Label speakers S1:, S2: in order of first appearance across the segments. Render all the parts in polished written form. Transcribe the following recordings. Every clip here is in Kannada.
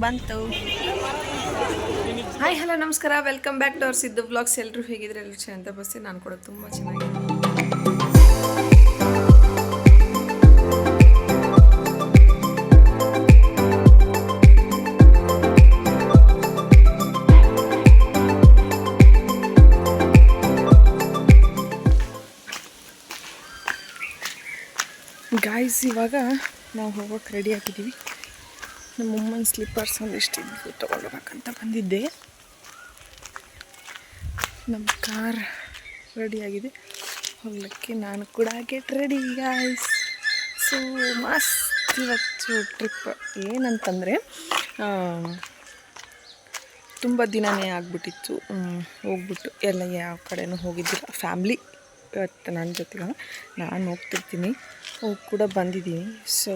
S1: ಬಂತು. ಹಾಯ್ ಹಲೋ ನಮಸ್ಕಾರ, welcome back to our Siddu vlogs. ಎಲ್ಲರೂ ಹೇಗಿದ್ರೆ ಎಲ್ಲರೂ ಚೆನ್ನಾಗಿ ಬಸ್ಸಿ. ನಾನು ಕೂಡ ತುಂಬ ಚೆನ್ನಾಗಿದ್ದೀನಿ. ಗಾಯ್ಸ್, ಇವಾಗ ನಾವು ಹೋಗೋಕೆ ರೆಡಿ ಆಗಿದ್ದೀವಿ. ನಮ್ಮ ಅಮ್ಮನ ಸ್ಲಿಪ್ಪರ್ಸ್ ಒಂದಿಷ್ಟು ಇದ್ದು ತೊಗೊಳ್ಬೇಕಂತ ಬಂದಿದ್ದೆ. ನಮ್ಮ ಕಾರ್ ರೆಡಿಯಾಗಿದೆ, ಹೋಗ್ಲಿಕ್ಕೆ ನಾನು ಕೂಡ ಗೆಟ್ ರೆಡಿ ಗಾಯ್ಸ್. ಸೊ ಮಸ್ತ್ ಇವತ್ತು ಟ್ರಿಪ್. ಏನಂತಂದರೆ ತುಂಬ ದಿನವೇ ಆಗಿಬಿಟ್ಟಿತ್ತು ಹೋಗ್ಬಿಟ್ಟು. ಎಲ್ಲ ಯಾವ ಕಡೆನೂ ಹೋಗಿದ್ದಿಲ್ಲ. ಫ್ಯಾಮ್ಲಿ ಇವತ್ತು ನನ್ನ ಜೊತೆಗೆ ನಾನು ಹೋಗ್ತಿರ್ತೀನಿ, ಹೋಗಿ ಕೂಡ ಬಂದಿದ್ದೀನಿ. ಸೊ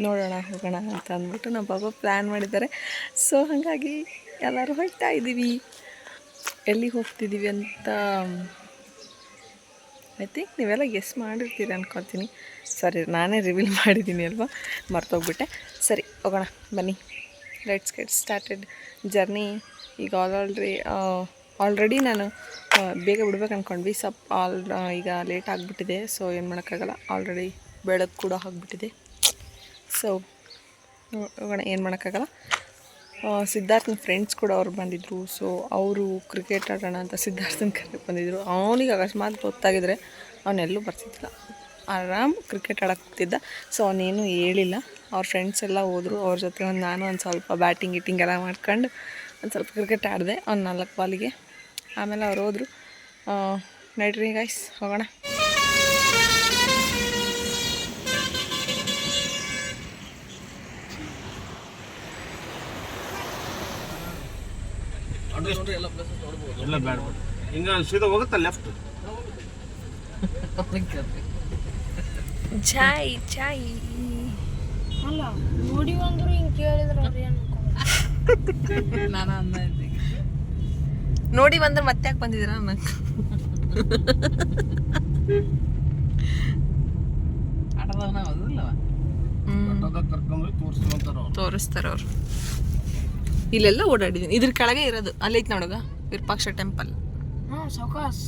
S1: ನೋಡೋಣ ಹೋಗೋಣ ಅಂತ ಅಂದ್ಬಿಟ್ಟು ನಮ್ಮ ಪಾಪ ಪ್ಲ್ಯಾನ್ ಮಾಡಿದ್ದಾರೆ. ಸೊ ಹಾಗಾಗಿ ಎಲ್ಲರೂ ಹೋಗ್ತಾ ಇದ್ದೀವಿ. ಎಲ್ಲಿಗೆ ಹೋಗ್ತಿದ್ದೀವಿ ಅಂತ ಐ ಥಿಂಕ್ ನೀವೆಲ್ಲ ಗೆಸ್ ಮಾಡಿರ್ತೀರಿ ಅನ್ಕೊತೀನಿ. ಸರಿ, ನಾನೇ ರಿವೀಲ್ ಮಾಡಿದ್ದೀನಿ ಅಲ್ವಾ, ಮರ್ತೋಗ್ಬಿಟ್ಟೆ. ಸರಿ, ಹೋಗೋಣ ಬನ್ನಿ. Let's get started journey. ಈಗ ಆಲ್ರೆಡಿ ನಾನು ಬೇಗ ಬಿಡ್ಬೇಕು ಅಂದ್ಕೊಂಡ್ವಿ. ಈಗ ಲೇಟ್ ಆಗಿಬಿಟ್ಟಿದೆ. ಸೊ ಏನು ಮಾಡೋಕ್ಕಾಗಲ್ಲ, ಆಲ್ರೆಡಿ ಬೆಳಕು ಕೂಡ ಆಗಿಬಿಟ್ಟಿದೆ. ಸೊ ಹೋಗೋಣ, ಏನು ಮಾಡೋಕ್ಕಾಗಲ್ಲ. ಸಿದ್ಧಾರ್ಥನ ಫ್ರೆಂಡ್ಸ್ ಕೂಡ ಅವ್ರು ಬಂದಿದ್ದರು. ಸೊ ಅವರು ಕ್ರಿಕೆಟ್ ಆಡೋಣ ಅಂತ ಸಿದ್ಧಾರ್ಥನ ಕರೆಗೆ ಬಂದಿದ್ದರು. ಅವನಿಗೆ ಅಕಸ್ಮಾತ್ ಗೊತ್ತಾಗಿದ್ರೆ ಅವನೆಲ್ಲೂ ಬರ್ತಿದ್ದಿಲ್ಲ, ಆರಾಮ್ ಕ್ರಿಕೆಟ್ ಆಡೋಕೆ ಹೋಗ್ತಿದ್ದ. ಸೊ ಅವನೇನು ಹೇಳಿಲ್ಲ. ಅವ್ರ ಫ್ರೆಂಡ್ಸ್ ಎಲ್ಲ ಹೋದರು, ಅವ್ರ ಜೊತೆ ನಾನು ಒಂದು ಸ್ವಲ್ಪ ಬ್ಯಾಟಿಂಗ್ ಎಲ್ಲ ಮಾಡ್ಕೊಂಡು ಒಂದು ಸ್ವಲ್ಪ ಕ್ರಿಕೆಟ್ ಆಡಿದೆ ಒಂದು 4 ಬಾಲಿಗೆ. ಆಮೇಲೆ ಅವ್ರು ಹೋದರು. ನಡ್ರಿ ಗೈಸ್, ಹೋಗೋಣ.
S2: ಎಲ್ಲ ಬ್ಯಾಡ ಹಿಂಗ ಸೀದಾ ಹೋಗುತ್ತಾ ಲೆಫ್ಟ್.
S1: ಚಾಯ್ ಚಾಯ್
S3: ಅಲ್ಲ ನೋಡಿ ಬಂದ್ರು ಹಿಂಗೆ ಕೇಳಿದ್ರೆ
S1: ನಾನು ಅಂದ ನೋಡಿ ಬಂದ್ರೆ ಮತ್ತೆ ಯಾಕೆ ಬಂದಿದ್ದೀರ ಅನ್ನಕ್ಕೆ ತೋರಿಸ್ತಾರ ಅವ್ರು. ಇಲ್ಲೆಲ್ಲ ಓಡಾಡಿದ್ದೀನಿ. ಇದ್ರ ಕೆಳಗೆ ಇರೋದು ಅಲ್ಲೈತೆ ನೋಡುಗ ವಿರೂಪಾಕ್ಷ ಟೆಂಪಲ್.
S3: ಹಾಂ ಸೌಕಾಸ್.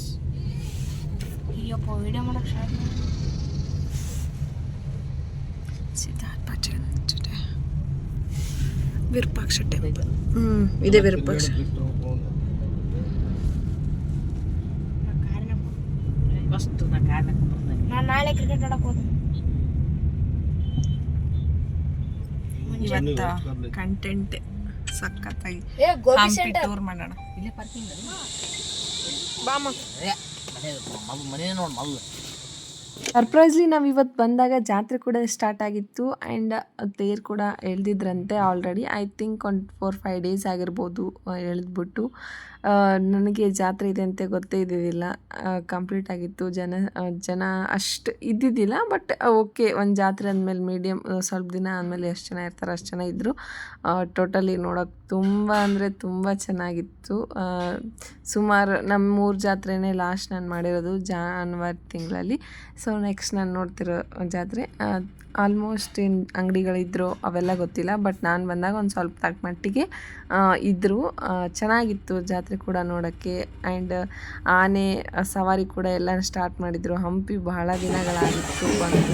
S3: ಅಯ್ಯಪ್ಪ ವಿಡಿಯೋ ಮಾಡಕ್ಕೆ ಸ್ಟಾರ್ಟ್ ಮಾಡಿ.
S1: ವಿರೂಪಾಕ್ಷ ಟೆಂಪಲ್. ಇದೆ ವಿರೂಪಾಕ್ಷ.
S3: ನಾನು ನಾಳೆ ಕ್ರಿಕೆಟ್ ಆಡಕ್ಕೆ ಹೋದೆ.
S1: ಇವತ್ತ ಕಂಟೆಂಟ್ ಸಖತ್ತಾಗಿ ಟೂರ್ ಮಾಡೋಣ. ಇಲ್ಲೇ ಪಾರ್ಕಿಂಗ್ ಬಾಮ ಸರ್ಪ್ರೈಸ್ಲಿ ನಾವು ಇವತ್ತು ಬಂದಾಗ ಜಾತ್ರೆ ಕೂಡ ಸ್ಟಾರ್ಟ್ ಆಗಿತ್ತು. ಆ್ಯಂಡ್ ತೇರು ಕೂಡ ಎಳ್ದಿದ್ರಂತೆ ಆಲ್ರೆಡಿ. ಐ ಥಿಂಕ್ ಒಂದು 4-5 ಡೇಸ್ ಆಗಿರ್ಬೋದು ಎಳೆದ್ಬಿಟ್ಟು. ನನಗೆ ಜಾತ್ರೆ ಇದೆ ಅಂತ ಗೊತ್ತೇ ಇದ್ದಿದ್ದಿಲ್ಲ. ಕಂಪ್ಲೀಟ್ ಆಗಿತ್ತು. ಜನ ಅಷ್ಟು ಇದ್ದಿದ್ದಿಲ್ಲ. ಬಟ್ ಓಕೆ, ಒಂದು ಜಾತ್ರೆ ಅಂದಮೇಲೆ ಮೀಡಿಯಮ್ ಸ್ವಲ್ಪ ದಿನ ಆದಮೇಲೆ ಎಷ್ಟು ಜನ ಇರ್ತಾರೆ ಅಷ್ಟು ಜನ ಇದ್ದರು. ಟೋಟಲಿ ನೋಡೋಕೆ ತುಂಬ ಅಂದರೆ ತುಂಬ ಚೆನ್ನಾಗಿತ್ತು. ಸುಮಾರು ನಮ್ಮ ಊರ ಜಾತ್ರೆನೇ ಲಾಸ್ಟ್ ನಾನು ಮಾಡಿರೋದು ಜಾನ್ವರಿ ತಿಂಗಳಲ್ಲಿ. ಸೊ ನೆಕ್ಸ್ಟ್ ನಾನು ನೋಡ್ತಿರೋ ಜಾತ್ರೆ ಆಲ್ಮೋಸ್ಟ್ ಏನು ಅಂಗಡಿಗಳಿದ್ರು ಅವೆಲ್ಲ ಗೊತ್ತಿಲ್ಲ. ಬಟ್ ನಾನು ಬಂದಾಗ ಒಂದು ಸ್ವಲ್ಪ ತಕ್ಕ ಮಟ್ಟಿಗೆ ಇದ್ದರು. ಚೆನ್ನಾಗಿತ್ತು ಜಾತ್ರೆ ಕೂಡ ನೋಡೋಕ್ಕೆ. ಆ್ಯಂಡ್ ಆನೆ ಸವಾರಿ ಕೂಡ ಎಲ್ಲ ಸ್ಟಾರ್ಟ್ ಮಾಡಿದರು. ಹಂಪಿ ಬಹಳ ದಿನಗಳಾಗಿತ್ತು ಬಂದು.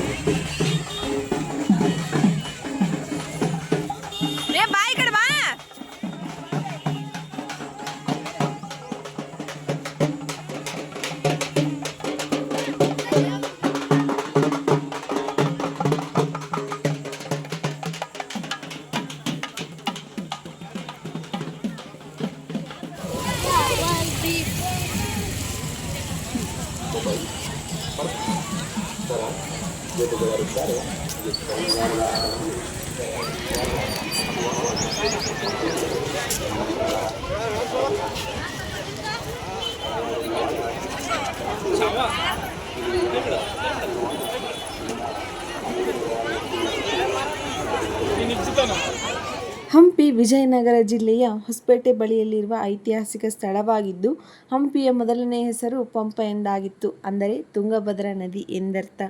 S1: ಹಂಪಿ ವಿಜಯನಗರ ಜಿಲ್ಲೆಯ ಹೊಸಪೇಟೆ ಬಳಿಯಲ್ಲಿರುವ ಐತಿಹಾಸಿಕ ಸ್ಥಳವಾಗಿದ್ದು, ಹಂಪಿಯ ಮೊದಲನೇ ಹೆಸರು ಪಂಪ ಎಂದಾಗಿತ್ತು. ಅಂದರೆ ತುಂಗಭದ್ರಾ ನದಿ ಎಂದರ್ಥ.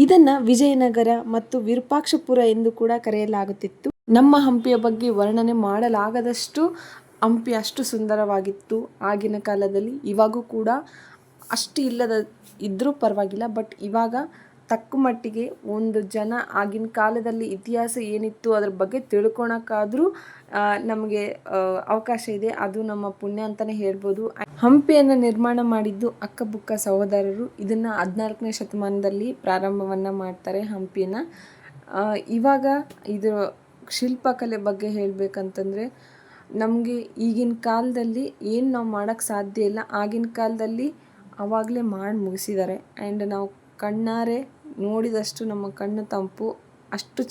S1: ಇದನ್ನು ವಿಜಯನಗರ ಮತ್ತು ವಿರೂಪಾಕ್ಷಪುರ ಎಂದು ಕೂಡ ಕರೆಯಲಾಗುತ್ತಿತ್ತು. ನಮ್ಮ ಹಂಪಿಯ ಬಗ್ಗೆ ವರ್ಣನೆ ಮಾಡಲಾಗದಷ್ಟು ಹಂಪಿ ಅಷ್ಟು ಸುಂದರವಾಗಿತ್ತು ಆಗಿನ ಕಾಲದಲ್ಲಿ. ಇವಾಗೂ ಕೂಡ ಅಷ್ಟು ಇದ್ದರೂ ಪರವಾಗಿಲ್ಲ, ಬಟ್ ಇವಾಗ ತಕ್ಕ ಮಟ್ಟಿಗೆ ಒಂದು ಜನ ಆಗಿನ ಕಾಲದಲ್ಲಿ ಇತಿಹಾಸ ಏನಿತ್ತು ಅದ್ರ ಬಗ್ಗೆ ತಿಳ್ಕೊಳಕ್ಕಾದರೂ ನಮಗೆ ಅವಕಾಶ ಇದೆ. ಅದು ನಮ್ಮ ಪುಣ್ಯ ಅಂತಲೇ ಹೇಳ್ಬೋದು. ಹಂಪಿಯನ್ನು ನಿರ್ಮಾಣ ಮಾಡಿದ್ದು ಅಕ್ಕಬುಕ್ಕ ಸಹೋದರರು. ಇದನ್ನು 14ನೇ ಶತಮಾನದಲ್ಲಿ ಪ್ರಾರಂಭವನ್ನು ಮಾಡ್ತಾರೆ ಹಂಪಿನ. ಇವಾಗ ಇದು ಶಿಲ್ಪಕಲೆ ಬಗ್ಗೆ ಹೇಳಬೇಕಂತಂದರೆ, ನಮಗೆ ಈಗಿನ ಕಾಲದಲ್ಲಿ ಏನು ನಾವು ಮಾಡೋಕ್ಕೆ ಸಾಧ್ಯ ಇಲ್ಲ, ಆಗಿನ ಕಾಲದಲ್ಲಿ ಆವಾಗಲೇ ಮಾಡಿ ಮುಗಿಸಿದ್ದಾರೆ. ಆ್ಯಂಡ್ ನಾವು ಕಣ್ಣಾರೆ ನೋಡಿದಷ್ಟು ನಮ್ಮ ಕಣ್ಣು ತಂಪು. ಅಷ್ಟು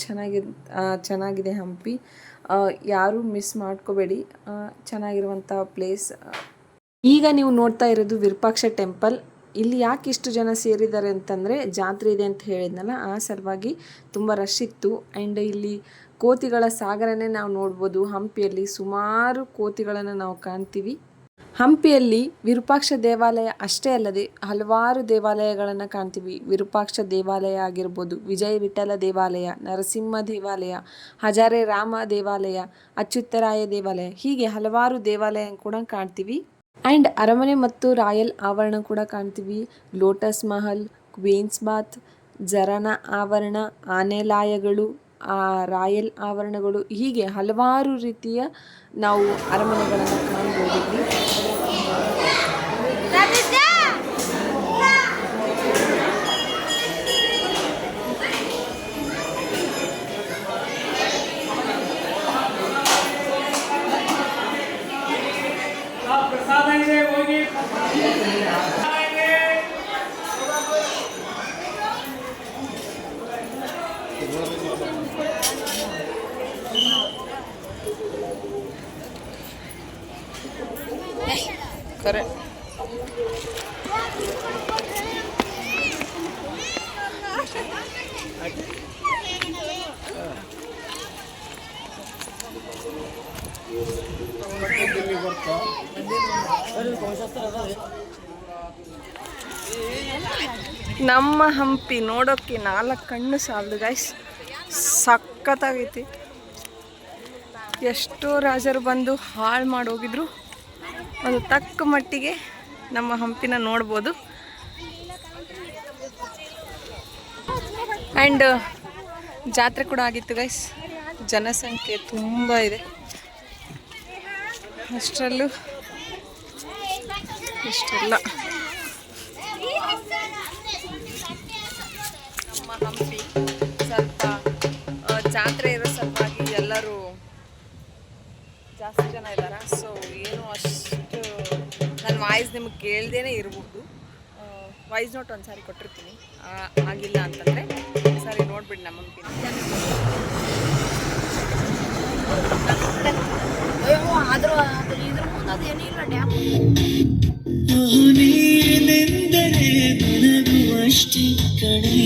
S1: ಚೆನ್ನಾಗಿದೆ ಹಂಪಿ. ಯಾರೂ ಮಿಸ್ ಮಾಡ್ಕೋಬೇಡಿ, ಚೆನ್ನಾಗಿರುವಂಥ ಪ್ಲೇಸ್. ಈಗ ನೀವು ನೋಡ್ತಾ ಇರೋದು ವಿರೂಪಾಕ್ಷ ಟೆಂಪಲ್. ಇಲ್ಲಿ ಯಾಕೆ ಇಷ್ಟು ಜನ ಸೇರಿದ್ದಾರೆ ಅಂತಂದರೆ, ಜಾತ್ರೆ ಇದೆ ಅಂತ ಹೇಳಿದ್ನಲ್ಲ, ಆ ಸಲುವಾಗಿ ತುಂಬ ರಶ್ ಇತ್ತು. ಆ್ಯಂಡ್ ಇಲ್ಲಿ ಕೋತಿಗಳ ಸಾಗರನೇ ನಾವು ನೋಡ್ಬೋದು. ಹಂಪಿಯಲ್ಲಿ ಸುಮಾರು ಕೋತಿಗಳನ್ನು ನಾವು ಕಾಣ್ತೀವಿ. ಹಂಪಿಯಲ್ಲಿ ವಿರೂಪಾಕ್ಷ ದೇವಾಲಯ ಅಷ್ಟೇ ಅಲ್ಲದೆ ಹಲವಾರು ದೇವಾಲಯಗಳನ್ನು ಕಾಣ್ತೀವಿ. ವಿರೂಪಾಕ್ಷ ದೇವಾಲಯ ಆಗಿರ್ಬೋದು, ವಿಜಯ ವಿಠಲ ದೇವಾಲಯ, ನರಸಿಂಹ ದೇವಾಲಯ, ಹಜಾರೆ ರಾಮ ದೇವಾಲಯ, ಅಚ್ಯುತರಾಯ ದೇವಾಲಯ, ಹೀಗೆ ಹಲವಾರು ದೇವಾಲಯ ಕೂಡ ಕಾಣ್ತೀವಿ. ಆ್ಯಂಡ್ ಅರಮನೆ ಮತ್ತು ರಾಯಲ್ ಆವರಣ ಕೂಡ ಕಾಣ್ತೀವಿ. ಲೋಟಸ್ ಮಹಲ್, ಕ್ವೀನ್ಸ್ ಬಾತ್, ಜರನ ಆವರಣ, ಆನೆಲಾಯಗಳು, ರಾಯಲ್ ಆವರಣಗಳು, ಹೀಗೆ ಹಲವಾರು ರೀತಿಯ ನಾವು ಅರಮನೆಗಳನ್ನು ಕಾಣ್ಬೋದು ಇಲ್ಲಿ. ಕರೆಕ್ಟ್. ನಮ್ಮ ಹಂಪಿ ನೋಡೋಕ್ಕೆ 4 ಕಣ್ಣು ಸಾಲದು ಗೈಸ್. ಸಖತ್ತಾಗೈತಿ. ಎಷ್ಟೋ ರಾಜರು ಬಂದು ಹಾಳು ಮಾಡೋಗಿದ್ರು, ಒಂದು ತಕ್ಕ ಮಟ್ಟಿಗೆ ನಮ್ಮ ಹಂಪಿನ ನೋಡ್ಬೋದು. ಆ್ಯಂಡ್ ಜಾತ್ರೆ ಕೂಡ ಆಗಿತ್ತು ಗೈಸ್. ಜನಸಂಖ್ಯೆ ತುಂಬ ಇದೆ. ಅಷ್ಟರಲ್ಲೂ ಇಷ್ಟೆಲ್ಲ ನಮ್ಮ ಹಂಪಿ ಸ್ವಲ್ಪ ಜಾತ್ರೆ ಇರೋ ಸಲುವಾಗಿ ಎಲ್ಲರೂ ಜಾಸ್ತಿ ಜನ ಇದ್ದಾರೆ. ಸೊ ಏನು ಅಷ್ಟು ನನ್ನ ವಾಯ್ಸ್ ನಿಮಗೆ ಕೇಳ್ದೇನೆ ಇರ್ಬೋದು. ವಾಯ್ಸ್ ನೋಟ್ ಒಂದು ಸಾರಿ ಕೊಟ್ಟಿರ್ತೀನಿ, ಆಗಿಲ್ಲ ಅಂತಂದರೆ ಸರಿ ನೋಡ್ಬಿಡಿ ನಮ್ಮ ಹಂಪಿ.
S3: ಆದರೂ ಇದ್ರ ಮುಂದೆ ಅದೇನಿಲ್ಲ ಡ್ಯಾಮ್.
S4: ನೀನೆಂದರೆ ನನಗೂ ಅಷ್ಟೇ ಕಣೆ.